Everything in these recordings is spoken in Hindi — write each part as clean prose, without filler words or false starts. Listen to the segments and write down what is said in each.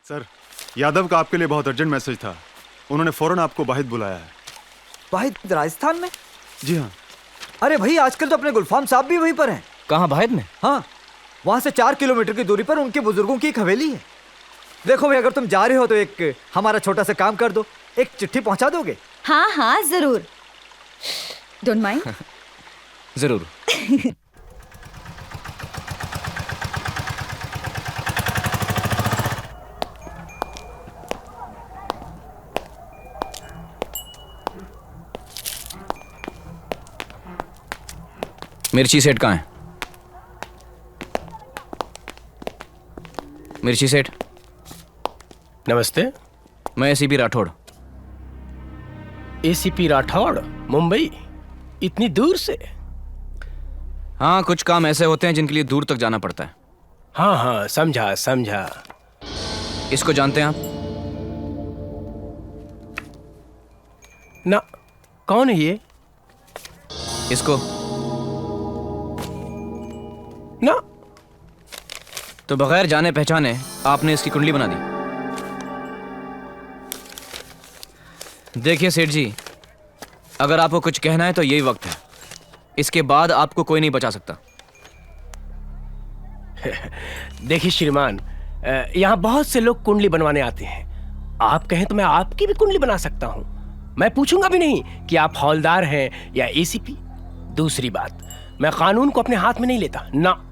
सर, यादव का आपके लिए बहुत अर्जेंट मैसेज था। उन्होंने फौरन आपको वाहिद बुलाया है। वाहिद राजस्थान में? जी हाँ। अरे भाई, आजकल तो अपने गुलफाम साहब भी वहीं पर हैं। कहाँ, वाहिद में? हाँ, वहां से 4 किलोमीटर की दूरी पर उनके बुजुर्गों की एक हवेली है। देखो भाई, अगर तुम जा रहे हो तो एक हमारा छोटा सा काम कर दो, एक चिट्ठी पहुंचा दोगे? हाँ हाँ जरूर, डोंट माइंड। जरूर। मिर्ची सेठ कहाँ है? मिर्ची सेठ। नमस्ते। मैं एसीपी राठौड़। एसीपी राठौड़, मुंबई? इतनी दूर से? हाँ, कुछ काम ऐसे होते हैं जिनके लिए दूर तक जाना पड़ता है। हाँ हाँ, समझा समझा। इसको जानते हैं आप? ना, कौन है ये? इसको ना। तो बगैर जाने पहचाने आपने इसकी कुंडली बना दी। देखिए सेठ जी, अगर आपको कुछ कहना है तो यही वक्त है। इसके बाद आपको कोई नहीं बचा सकता। देखिए श्रीमान, यहाँ बहुत से लोग कुंडली बनवाने आते हैं। आप कहें तो मैं आपकी भी कुंडली बना सकता हूँ। मैं पूछूंगा भी नहीं कि आप हौलदार हैं या एसीपी। दूसरी बात, मैं कानून को अपने हाथ में नहीं लेता ना,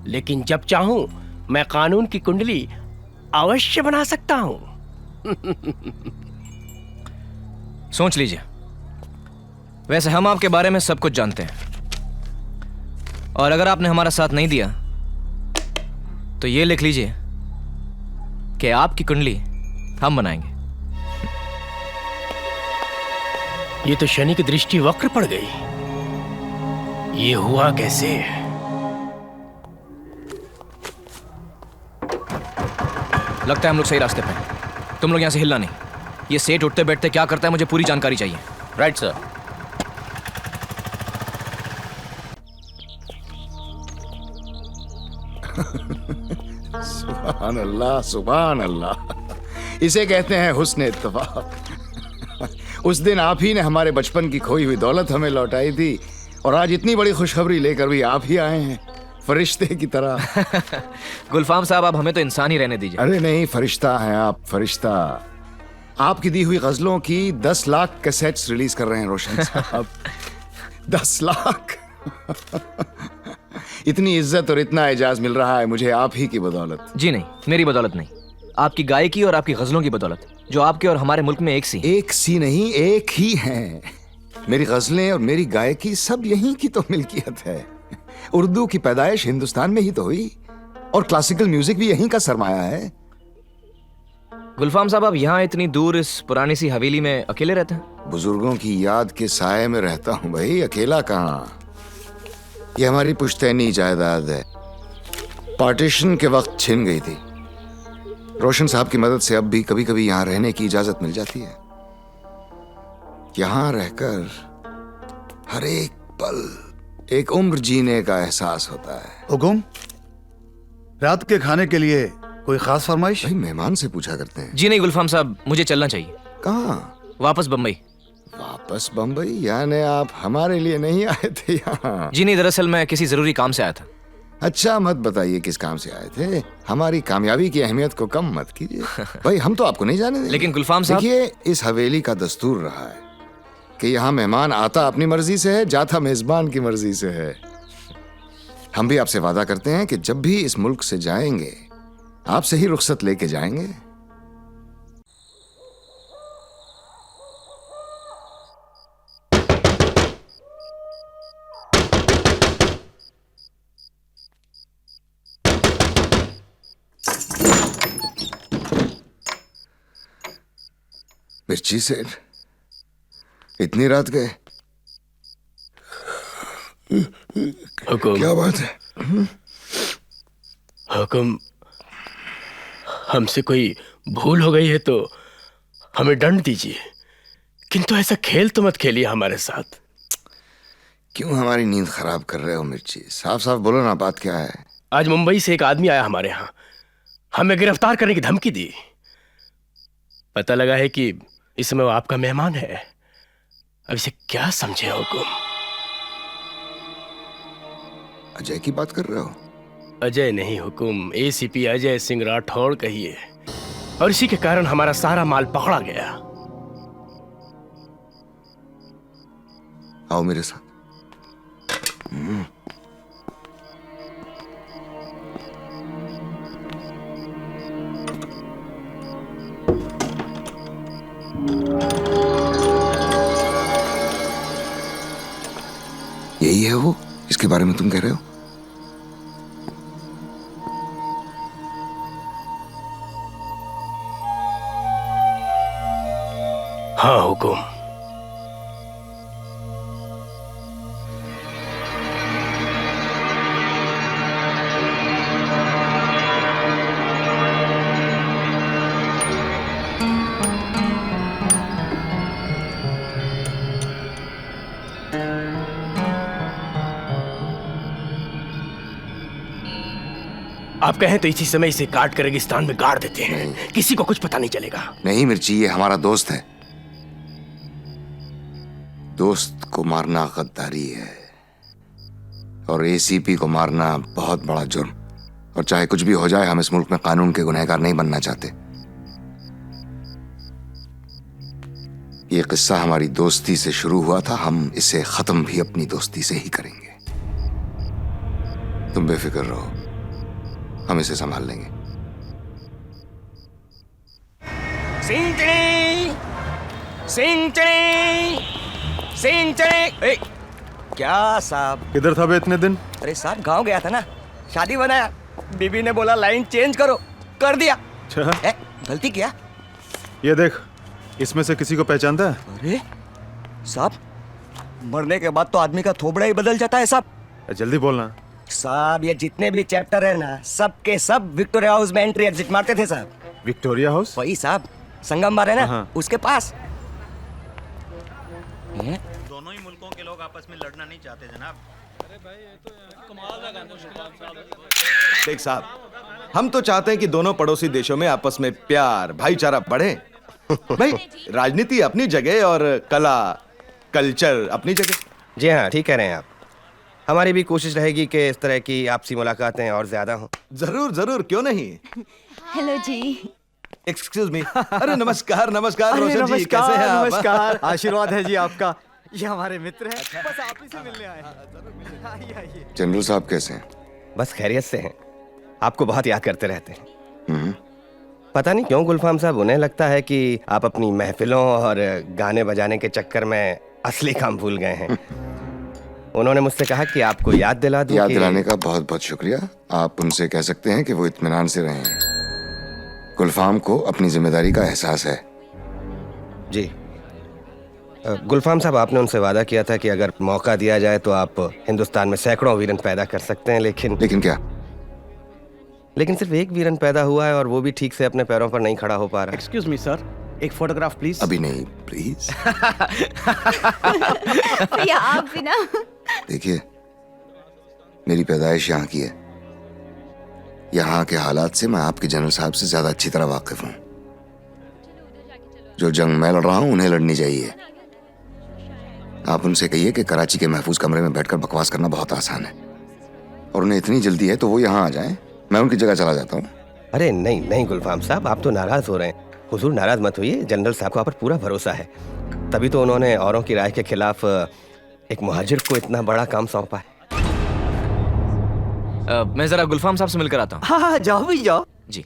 लेकिन जब चाहूं मैं कानून की कुंडली अवश्य बना सकता हूं। सोच लीजिए। वैसे हम आपके बारे में सब कुछ जानते हैं, और अगर आपने हमारा साथ नहीं दिया तो ये लिख लीजिए कि आपकी कुंडली हम बनाएंगे। ये तो शनि की दृष्टि वक्र पड़ गई। ये हुआ कैसे? लगता है हम लोग सही रास्ते पे हैं। तुम लोग यहां से हिलना नहीं। ये सेठ उठते बैठते क्या करता है, मुझे पूरी जानकारी चाहिए। Right sir. सुभान अल्लाह, सुभान अल्लाह। इसे कहते हैं हुस्न इत्तफाक। उस दिन आप ही ने हमारे बचपन की खोई हुई दौलत हमें लौटाई थी, और आज इतनी बड़ी खुशखबरी लेकर भी आप ही आए हैं, फरिश्ते की तरह। गुलफाम साहब, आप हमें तो इंसान ही रहने दीजिए। अरे नहीं, फरिश्ता हैं आप, फरिश्ता। आपकी दी हुई गजलों की 10 लाख कैसेट्स रिलीज कर रहे हैं रोशन साहब। 10 लाख। इतनी इज्जत और इतना एजाज मिल रहा है मुझे आप ही की बदौलत। जी नहीं, मेरी बदौलत नहीं, आपकी गायकी और आपकी गजलों की बदौलत, जो आपके और हमारे मुल्क में एक सी नहीं, एक ही है। मेरी गजलें और मेरी गायकी सब यहीं की तो मिल्कियत है। उर्दू की पैदाइश हिंदुस्तान में ही तो हुई, और क्लासिकल म्यूजिक भी यहीं का सरमाया है। गुलफाम साहब, आप यहाँ इतनी दूर इस पुरानी सी हवेली में अकेले रहते हैं? बुजुर्गों की याद के साए में रहता हूँ भाई, अकेला कहाँ। ये हमारी पुश्तैनी जायदाद है, पार्टीशन के वक्त छिन गई थी। रोशन साहब की मदद से अब भी कभी कभी यहाँ रहने की इजाजत मिल जाती है। यहाँ रहकर हर एक पल एक उम्र जीने का एहसास होता है। हुकुम, रात के खाने के लिए कोई खास फरमाइश? भाई मेहमान से पूछा करते हैं। जी नहीं गुलफाम साहब, मुझे चलना चाहिए। कहाँ? वापस बम्बई। वापस बम्बई? यानी आप हमारे लिए नहीं आए थे यहाँ? जी नहीं, दरअसल मैं किसी जरूरी काम से आया था। अच्छा, मत बताइए किस काम से आए थे। हमारी कामयाबी की अहमियत को कम मत कीजिए। भाई हम तो आपको नहीं जाने देंगे। लेकिन गुलफाम साहब, देखिए, इस हवेली का दस्तूर रहा है कि यहाँ मेहमान आता अपनी मर्जी से है, जाता मेजबान की मर्जी से है। हम भी आपसे वादा करते हैं कि जब भी इस मुल्क से जाएंगे आपसे ही रुखसत लेके जाएंगे। मिर्ची सेठ, इतनी रात गए? हुकुम। क्या बात है? हुकुम, हमसे कोई भूल हो गई है तो हमें दंड दीजिए, किंतु ऐसा खेल तो मत खेलिए हमारे साथ। क्यों हमारी नींद खराब कर रहे हो मिर्ची? साफ साफ बोलो ना, बात क्या है? आज मुंबई से एक आदमी आया हमारे यहाँ। हमें गिरफ्तार करने की धमकी दी। पता लगा है कि इस समय वो आपका मेहमान है। अब इसे क्या समझे हुकुम? अजय की बात कर रहे हो? अजय नहीं हुकुम, एसीपी अजय सिंह राठौड़ कहिए। और इसी के कारण हमारा सारा माल पकड़ा गया। आओ मेरे साथ। यही है वो इसके बारे में तुम कह रहे हो? हाँ हुकुम। आप कहें तो इसी समय इसे काट कर रेगिस्तान में गाड़ देते हैं। किसी को कुछ पता नहीं चलेगा। नहीं मिर्ची, ये हमारा दोस्त है। दोस्त को मारना गद्दारी है और एसीपी को मारना बहुत बड़ा जुर्म। और चाहे कुछ भी हो जाए, हम इस मुल्क में कानून के गुनहगार नहीं बनना चाहते। ये किस्सा हमारी दोस्ती से शुरू हुआ था, हम इसे खत्म भी अपनी दोस्ती से ही करेंगे। तुम बेफिक्र रहो, हम इसे संभाल लेंगे। सिंचड़ी सिंचड़ी सिंचड़ी। ए, क्या साहब? किधर था बे इतने दिन? अरे साहब गांव गया था ना, शादी बनाया। बीबी ने बोला लाइन चेंज करो, कर दिया। अच्छा, ए, गलती किया। ये देख, इसमें से किसी को पहचानता है? अरे साहब, मरने के बाद तो आदमी का थोबड़ा ही बदल जाता है साहब। जल्दी बोलना। साहब ये जितने भी चैप्टर है ना, सब के सब विक्टोरिया हाउस में एंट्री एग्जिट मारते थे साहब। Victoria house? वही साहब, संगम बार है ना, हाँ। उसके पास। दोनों ही मुल्कों के लोग आपस में लड़ना नहीं चाहते जनाब। देख साहब, हम तो चाहते हैं कि दोनों पड़ोसी देशों में आपस में प्यार भाईचारा बढ़े। भाई, राजनीति अपनी जगह और कला कल्चर अपनी जगह। जी हाँ, ठीक कह रहे हैं आप। हमारी भी कोशिश रहेगी कि इस तरह की आपसी मुलाकातें और ज्यादा हों। जरूर जरूर, क्यों नहीं। हेलो जी। Excuse me. अरे नमस्कार नमस्कार अरे रोशन जी, कैसे हैं आप? नमस्कार, आशीर्वाद है जी आपका। ये हमारे मित्र हैं, बस आप ही से मिलने आए हैं। आइए आइए। जनरल साहब कैसे हैं? बस खैरियत से हैं। आपको बहुत याद करते रहते हैं। पता नहीं क्यों गुलफाम साहब, उन्हें लगता है कि आप अपनी महफिलों और गाने बजाने के चक्कर में असली काम भूल गए हैं। उन्होंने मुझसे कहा कि आपको याद दिला दूं। याद कि... दिलाने का बहुत बहुत शुक्रिया। आप उनसे कह सकते हैं कि वो इत्मीनान से रहें। गुलफाम को अपनी जिम्मेदारी का एहसास है। जी गुलफाम साहब, आपने उनसे वादा किया था कि अगर मौका दिया जाए तो आप हिंदुस्तान में सैकड़ों वीरन पैदा कर सकते हैं। लेकिन क्या? लेकिन सिर्फ एक वीरन पैदा हुआ है और वो भी ठीक से अपने पैरों पर नहीं खड़ा हो पा रहा। एक्सक्यूज मी सर, एक फोटोग्राफ प्लीज। अभी नहीं, प्लीज। भैया आप भी ना। देखिए, मेरी पैदाइश यहाँ की है। यहाँ के हालात से मैं आपके जनरल साहब से ज्यादा अच्छी तरह वाकिफ हूँ। जो जंग मैं लड़ रहा हूँ, उन्हें लड़नी चाहिए। आप उनसे कहिए कि कराची के महफूज कमरे में बैठकर बकवास करना बहुत आसान है, और उन्हें इतनी जल्दी है तो वो यहाँ आ जाएं, मैं उनकी जगह चला जाता हूँ। अरे नहीं नहीं गुलफाम साहब, आप तो नाराज हो रहे हैं। हुजूर नाराज मत होइए, जनरल साहब को आप पर पूरा भरोसा है। तभी तो उन्होंने औरों की राय के खिलाफ एक मुहाजिर को इतना बड़ा काम सौंपा है। मैं जरा गुलफाम साहब से मिलकर आता हूँ। हाँ, जाओ भी जाओ। जी,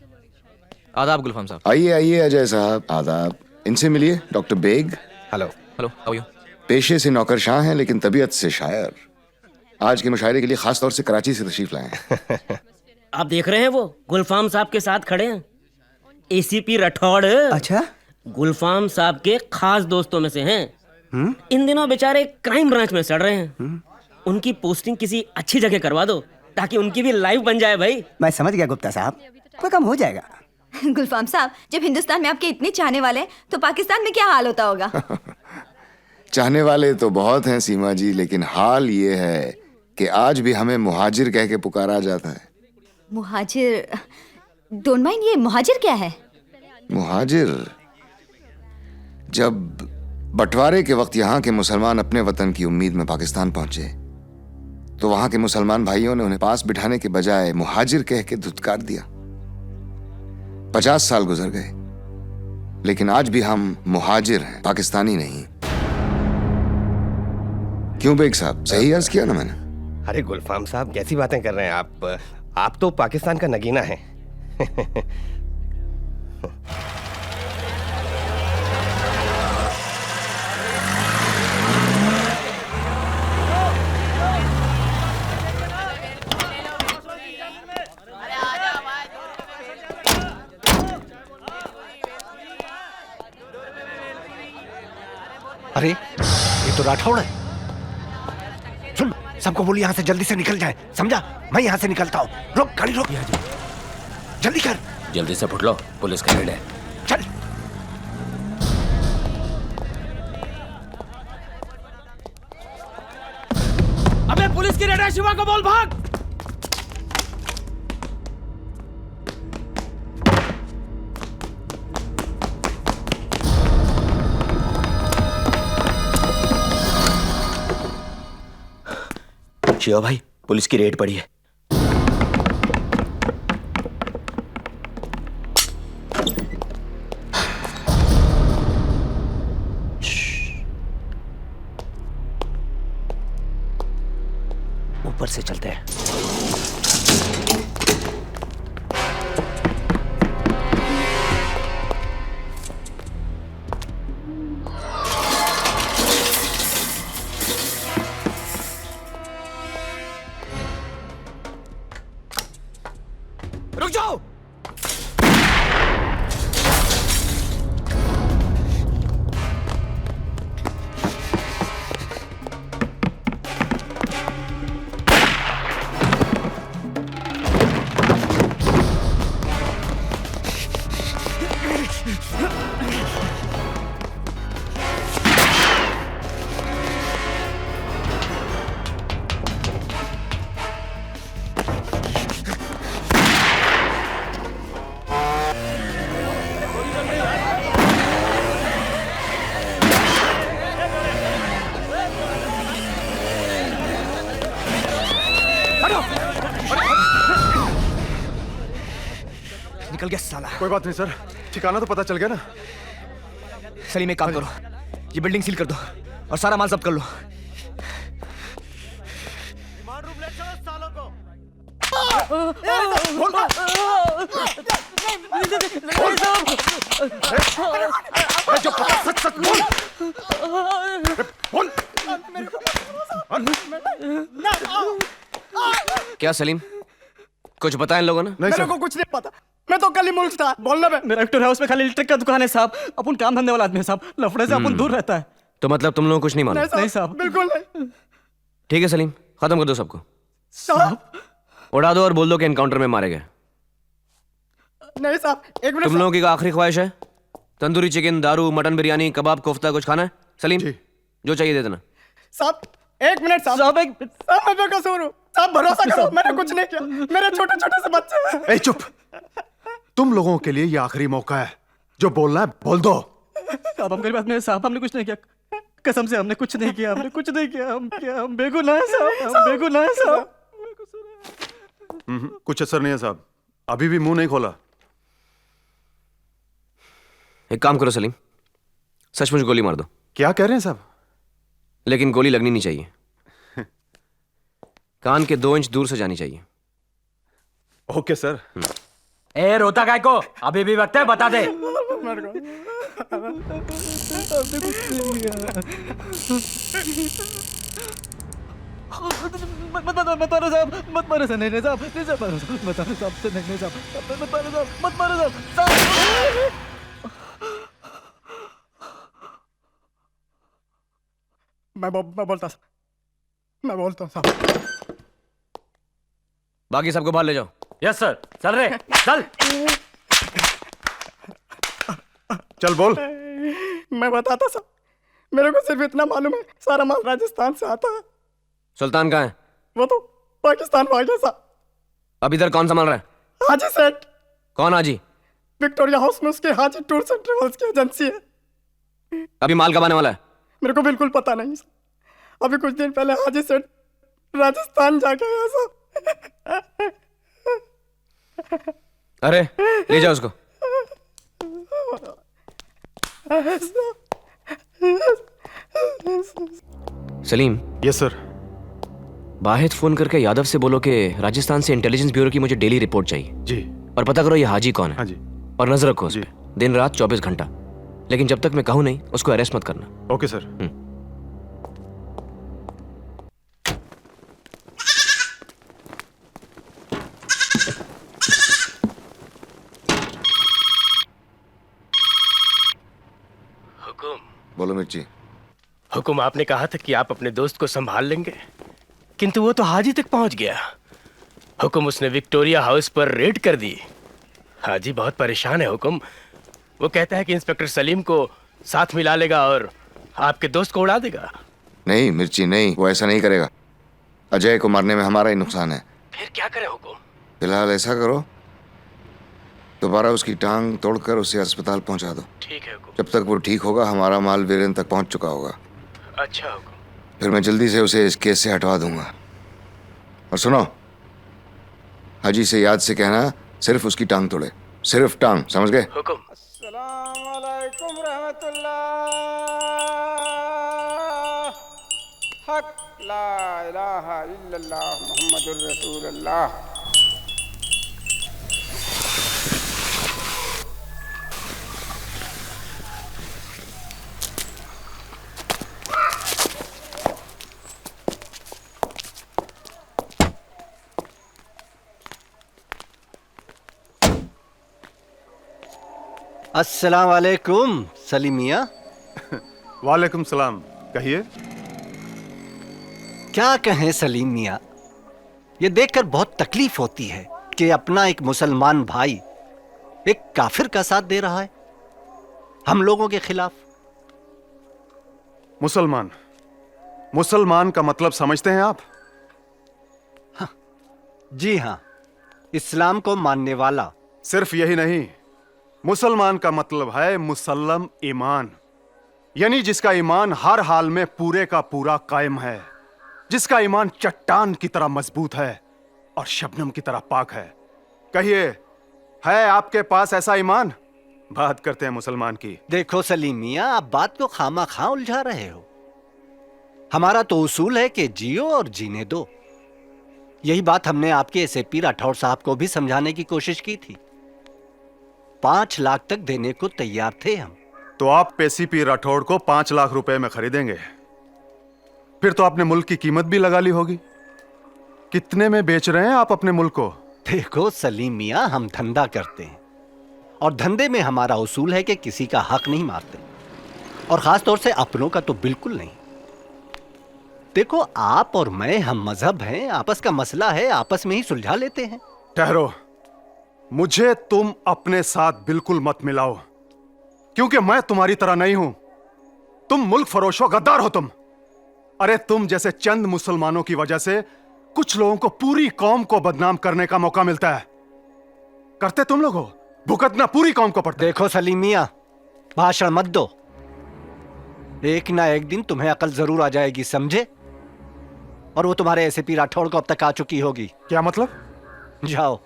आदाब गुलफाम साहब। आइए आइए अजय साहब, आदाब। इनसे मिलिए, doctor Baig. Hello. Hello, how are you? पेशे से नौकरशाह हैं लेकिन तबीयत से शायर। आज के मुशायरे के लिए खास तौर से कराची से तशरीफ लाए हैं। आप देख रहे हैं वो गुलफाम साहब के साथ खड़े हैं, एसीपी राठौड़। अच्छा, गुलफाम साहब के खास दोस्तों में से हैं। इन दिनों बेचारे क्राइम ब्रांच में सड़ रहे हैं। उनकी पोस्टिंग किसी अच्छी जगह करवा दो ताकि उनकी भी लाइफ बन जाए। भाई मैं समझ गया गुप्ता साहब, कोई कम हो जाएगा। गुलफाम साहब, जब हिंदुस्तान में आपके इतने चाहने वाले हैं तो पाकिस्तान में क्या हाल होता होगा? चाहने वाले तो बहुत हैं सीमा जी, लेकिन हाल ये है कि आज भी हमें मुहाजिर कह के पुकारा जाता है। मुहाजिर, डोंट माइंड, ये मुहाजिर क्या है? मुहाजिर, जब बंटवारे के वक्त यहाँ के मुसलमान अपने वतन की उम्मीद में पाकिस्तान पहुंचे तो वहां के मुसलमान भाइयों ने उन्हें पास बिठाने के बजाय मुहाजिर कह के धुतकार दिया। 50 साल गुजर गए, लेकिन आज भी हम मुहाजिर हैं, पाकिस्तानी नहीं। क्यों बेग साहब, सही अर्ज किया ना मैंने? अरे गुलफाम साहब, कैसी बातें कर रहे हैं आप तो पाकिस्तान का नगीना है। अरे ये तो राठौड़ है। सुन, सबको बोल यहाँ से जल्दी से निकल जाए, समझा? मैं यहाँ से निकलता हूँ। रोक गाड़ी, रोक, जल्दी कर। जल्दी से फुट लो, पुलिस का रेड है। चल। अबे पुलिस की रेड है, शिवा को बोल भाग। शिवा भाई, पुलिस की रेड पड़ी है। ऊपर से चलते हैं। रुक जाओ। निकल गया साला। कोई बात नहीं सर, ठिकाना तो पता चल गया ना। सलीम, एक काम करो, ये बिल्डिंग सील कर दो और सारा माल जब्त कर लो। क्या सलीम, कुछ बताएं इन लोगों ने? मेरे को कुछ नहीं पता, मैं तो कल ही मुल्क था। बोलना मैं। मेरा एक्टर हाउस में खाली इलेक्ट्रिक का दुकान है साहब। अपन काम धंधे वाला आदमी है साहब, लफड़े से अपन दूर रहता है। तो मतलब तुम लोगों को कुछ नहीं मालूम? नहीं साहब, बिल्कुल नहीं। ठीक है सलीम, खत्म कर दो सबको। साहब उड़ा दो और बोल दो कि एनकाउंटर में मारे गए। नहीं साहब, एक मिनट। तुम लोगों की आखिरी ख्वाहिश है? तंदूरी चिकन, दारू, मटन बिरयानी, कबाब, कोफ्ता कुछ खाना है? सलीम, जो चाहिए दे देना। साहब एक मिनट साहब, साहब मैं बेकसूर हूँ साहब, भरोसा करो, मैंने कुछ नहीं किया, मेरे छोटे छोटे से बच्चे हैं। ए चुप, तुम लोगों के लिए ये आखिरी मौका है, जो बोलना है बोल दो। अब हम गरीब आदमी हैं साहब, हमने कुछ नहीं किया, कसम से हमने कुछ नहीं किया, हमने कुछ नहीं किया। हम बेगुनाह हैं साहब, हम बेगुनाह हैं साहब। कुछ असर नहीं है साहब, अभी भी मुंह नहीं खोला। एक काम करो सलीम, सचमुच गोली मार दो। क्या कह रहे हैं साहब? लेकिन गोली लगनी नहीं चाहिए, कान के 2 इंच दूर से जानी चाहिए। Okay sir. ए रोता काय को, अभी भी वक्त है, बता दे। मत मारो साहब, मत मारो साहब, नहीं साहब, नहीं साहब, मत मारो साहब, नहीं साहब, मत मारो साहब, मत मारो साहब। मैं बोलता हूँ साहब। बाकी सबको बाहर ले जाओ। यस सर, चल रहे, चल। चल बोल। मैं बताता साहब, मेरे को सिर्फ इतना मालूम है, सारा माल राजस्थान से आता है। सुल्तान कहाँ है? वो तो पाकिस्तान भाग गया साहब। अब इधर कौन संभाल रहा है? हाजी सेठ। कौन हाजी? विक्टोरिया हाउस में उसके हाजी टूर्स एंड ट्रेवल्स की एजेंसी है। अभी माल कब आने वाला है? मेरे को बिल्कुल पता नहीं सर। अभी कुछ दिन पहले हाजी सेठ राजस्थान जाके आया सर। अरे ले जाओ उसको। Salim. Yes sir. Wahid phone करके यादव से बोलो कि राजस्थान से इंटेलिजेंस ब्यूरो की मुझे डेली रिपोर्ट चाहिए जी। और पता करो ये हाजी कौन है। हाँ जी। और नजर रखो उस पे, दिन रात 24 घंटा। लेकिन जब तक मैं कहूं नहीं उसको अरेस्ट मत करना। Okay sir. हुकुम। बोलो मिर्ची। हुकुम, आपने कहा था कि आप अपने दोस्त को संभाल लेंगे, किंतु वो तो हाजी तक पहुंच गया। हुकुम, उसने विक्टोरिया हाउस पर रेड कर दी। हाजी बहुत परेशान है हुकुम। वो कहता है कि इंस्पेक्टर सलीम को साथ मिला लेगा और आपके दोस्त को उड़ा देगा। नहीं मिर्ची नहीं, वो ऐसा नहीं करेगा। अजय को मारने में हमारा ही नुकसान है। फिर क्या करे हुकुम? फिलहाल ऐसा करो, दोबारा उसकी टांग तोड़कर उसे अस्पताल पहुंचा दो। ठीक है हुकुम। जब तक वो ठीक होगा हमारा माल वीरेन तक पहुंच चुका होगा। अच्छा हुकुम। फिर मैं जल्दी से उसे इस केस से हटवा दूंगा। और सुनो, हाजी से याद से कहना सिर्फ उसकी टांग तोड़े, सिर्फ टांग, समझ गए? हुकुम। अस्सलाम वालेकुम रहमतुल्लाह। हक ला इलाहा इल्लल्लाह मुहम्मदुर रसूलुल्लाह। अस्सलाम वालेकुम सलीम मियां। वालेकुम सलाम। कहिए। क्या कहें सलीम मियां, ये देखकर बहुत तकलीफ होती है कि अपना एक मुसलमान भाई एक काफिर का साथ दे रहा है हम लोगों के खिलाफ। मुसलमान, मुसलमान का मतलब समझते हैं आप? हाँ, जी हाँ, इस्लाम को मानने वाला। सिर्फ यही नहीं, मुसलमान का मतलब है मुसल्लम ईमान, यानी जिसका ईमान हर हाल में पूरे का पूरा कायम है, जिसका ईमान चट्टान की तरह मजबूत है और शबनम की तरह पाक है। कहिए, है आपके पास ऐसा ईमान? बात करते हैं मुसलमान की। देखो सलीम मियां, आप बात को खामा खां उलझा रहे हो। हमारा तो उसूल है कि जियो और जीने दो। यही बात हमने आपके एसएपी राठौड़ साहब को भी समझाने की कोशिश की थी। 5 लाख तक देने को तैयार थे हम। तो आप एसीपी राठौड़ को 5 लाख रुपए में खरीदेंगे? फिर तो आपने मुल्क की कीमत भी लगा ली होगी। कितने में बेच रहे हैं आप अपने मुल्क को? देखो सलीम मियां, हम धंधा करते हैं और धंधे में हमारा उसूल है कि किसी का हक नहीं मारते, और खास तौर से अपनों का तो बिल्कुल नहीं। देखो, आप और मैं हम मजहब हैं, आपस का मसला है, आपस में ही सुलझा लेते हैं। ठहरो, मुझे तुम अपने साथ बिल्कुल मत मिलाओ, क्योंकि मैं तुम्हारी तरह नहीं हूं। तुम मुल्क फरोश हो, गद्दार हो तुम। अरे तुम जैसे चंद मुसलमानों की वजह से कुछ लोगों को पूरी कौम को बदनाम करने का मौका मिलता है। करते तुम लोग हो, भुगतना पूरी कौम को पड़ता है। देखो सलीम मियां, भाषण मत दो। एक ना एक दिन तुम्हें अकल जरूर आ जाएगी, समझे? और वो तुम्हारे एसएपी राठौड़ को अब तक आ चुकी होगी। क्या मतलब? जाओ,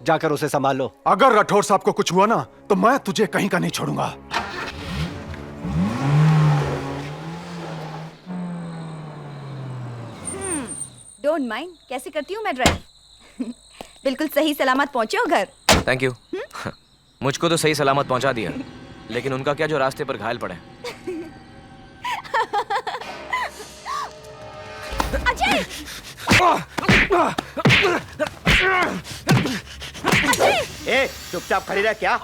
जाकर उसे संभालो। अगर राठौड़ साहब को कुछ हुआ ना, तो मैं तुझे कहीं का नहीं छोड़ूंगा। डोंट माइंड, कैसे करती हूँ मैं ड्राइव। बिल्कुल सही सलामत पहुंचे हो घर। Thank you. मुझको तो सही सलामत पहुंचा दिया, लेकिन उनका क्या जो रास्ते पर घायल पड़े। अजय! ए, चुपचाप खड़ी रह। क्या?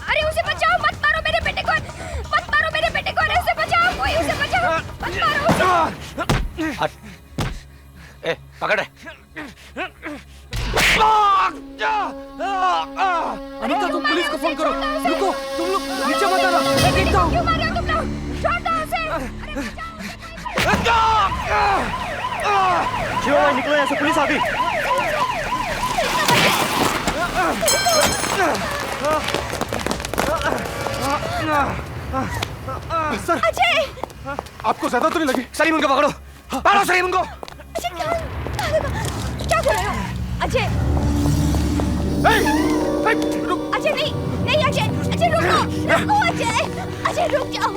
अरे उसे बचाओ, मत मारो मेरे बेटे को, मत मारो मेरे बेटे को, अरे उसे बचाओ, कोई उसे बचाओ, मत मारो उसे। ए, पकड़। अरे तुम पुलिस को फोन करो। रुको। दो। क्यों मार रहे हो तुम लोग? छोड़ दो उसे। अरे क्यों निकलो यहाँ से, पुलिस आ गई। सर अजय, आपको ज्यादा तो नहीं लगी? सलीम उनको पकड़ो, पकड़ो सलीम उनको। अजय क्या कर रहे हो? अजय अजय नहीं नहीं अजय, अजय रुको रुको अजय रुक जाओ।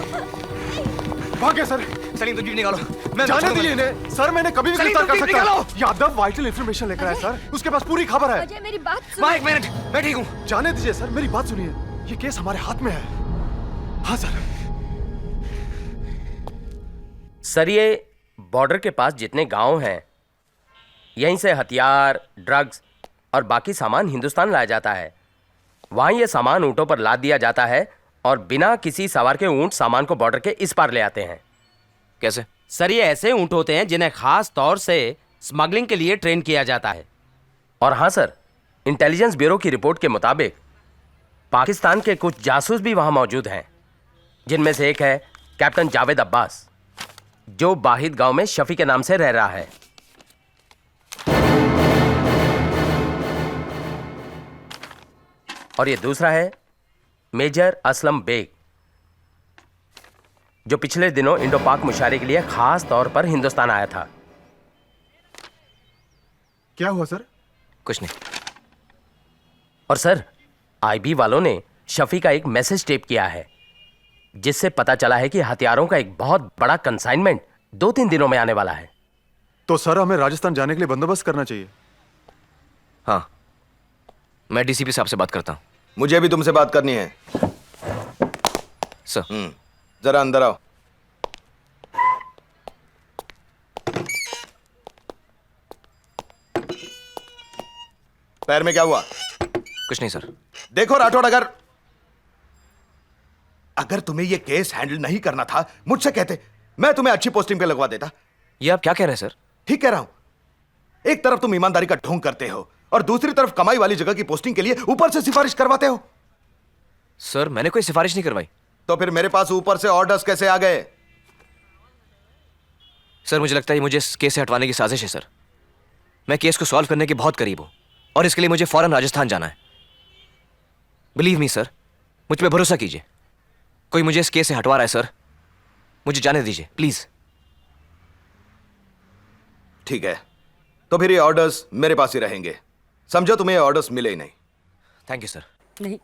भागे सर। सलीम तुम जीप निकालो। मैं जाने दीजिए इन्हें। सर मैंने कभी भी सलीम, गिरफ्तार तुम कर जीप सकता निकालो। है। यादव वाइटल इंफॉर्मेशन लेकर आया सर, उसके पास पूरी खबर है। अजय मेरी बात सुनो। माँ एक मिनट, मैं ठीक हूँ। जाने दीजिए सर, मेरी बात सुनिए, ये केस हमारे हाथ में है। हाँ सर। सर ये बॉर्डर के पास जितने गांव हैं, यहीं से हथियार, ड्रग्स और बाकी सामान हिंदुस्तान लाया जाता है। वहाँ ये सामान ऊँटों पर लाद दिया जाता है और बिना किसी सवार के ऊँट सामान को बॉर्डर के इस पार ले आते हैं। कैसे? सर ये ऐसे ऊँट होते हैं जिन्हें खास तौर से स्मगलिंग के लिए ट्रेन किया जाता है। और हाँ सर, इंटेलिजेंस ब्यूरो की रिपोर्ट के मुताबिक पाकिस्तान के कुछ जासूस भी वहाँ मौजूद हैं, जिनमें से एक है कैप्टन जावेद अब्बास, जो बाहिद गांव में शफी के नाम से रह रहा है। और ये दूसरा है मेजर असलम बेग, जो पिछले दिनों इंडो पाक मुशायरे के लिए खास तौर पर हिंदुस्तान आया था। क्या हुआ सर? कुछ नहीं। और सर आईबी वालों ने शफी का एक मैसेज टेप किया है, जिससे पता चला है कि हथियारों का एक बहुत बड़ा कंसाइनमेंट 2-3 दिनों में आने वाला है। तो सर हमें राजस्थान जाने के लिए बंदोबस्त करना चाहिए। हाँ, मैं डीसीपी साहब से बात करता हूँ। मुझे भी तुमसे बात करनी है। सर जरा अंदर आओ। पैर में क्या हुआ? कुछ नहीं सर। देखो राठौड़, अगर तुम्हें यह केस हैंडल नहीं करना था मुझसे कहते, मैं तुम्हें अच्छी पोस्टिंग पे लगवा देता। ये आप क्या कह रहे हैं सर? ठीक कह रहा हूं। एक तरफ तुम ईमानदारी का ढोंग करते हो और दूसरी तरफ कमाई वाली जगह की पोस्टिंग के लिए ऊपर से सिफारिश करवाते हो। सर मैंने कोई सिफारिश नहीं करवाई। तो फिर मेरे पास ऊपर से ऑर्डर्स कैसे आ गए? सर मुझे लगता है मुझे इस केस से हटवाने की साजिश है सर। मैं केस को सॉल्व करने के बहुत करीब हूं और इसके लिए मुझे फौरन राजस्थान जाना है। बिलीव मी सर, मुझ पे भरोसा कीजिए। कोई मुझे इस केस से हटवा रहा है सर, मुझे जाने दीजिए प्लीज। ठीक है, तो फिर ये ऑर्डर्स मेरे पास ही रहेंगे। समझो, तुम्हें ये ऑर्डर्स मिले ही नहीं। Thank you sir. नहीं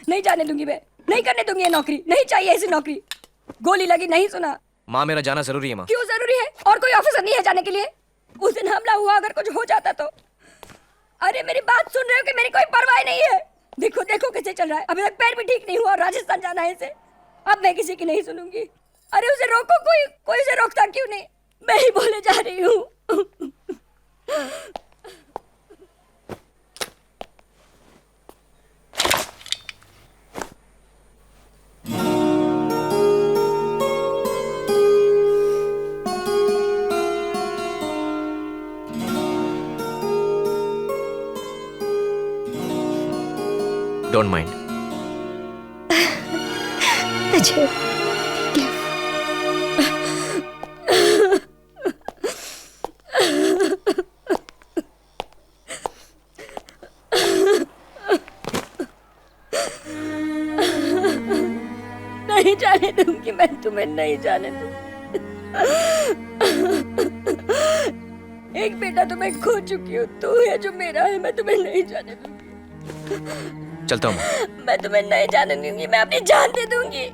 नहीं जाने दूंगी मैं, नहीं करने दूंगी ये नौकरी, नहीं चाहिए ऐसी नौकरी। गोली लगी नहीं सुना। माँ मेरा जाना जरूरी है माँ। क्यों जरूरी है? और कोई ऑफिसर नहीं है जाने के लिए? उस दिन हमला हुआ, अगर कुछ हो जाता तो। अरे मेरी बात सुन रहे हो कि मेरी कोई परवाह नहीं है? देखो देखो कैसे चल रहा है, अभी तक पैर भी ठीक नहीं हुआ और राजस्थान जाना है इसे। अब मैं किसी की नहीं सुनूंगी। अरे उसे रोको, कोई उसे रोकता क्यों नहीं? मैं ही बोले जा रही हूँ। Don't mind. अजय नहीं जाने दूंगी मैं तुम्हें, नहीं जाने दूंगी। एक बेटा तो मैं खो चुकी हूँ, तू है जो मेरा है, मैं तुम्हें नहीं जाने दूंगी। चलता हूँ। मैं तुम्हें नहीं जाने दूंगी, मैं अपनी जान दे दूंगी।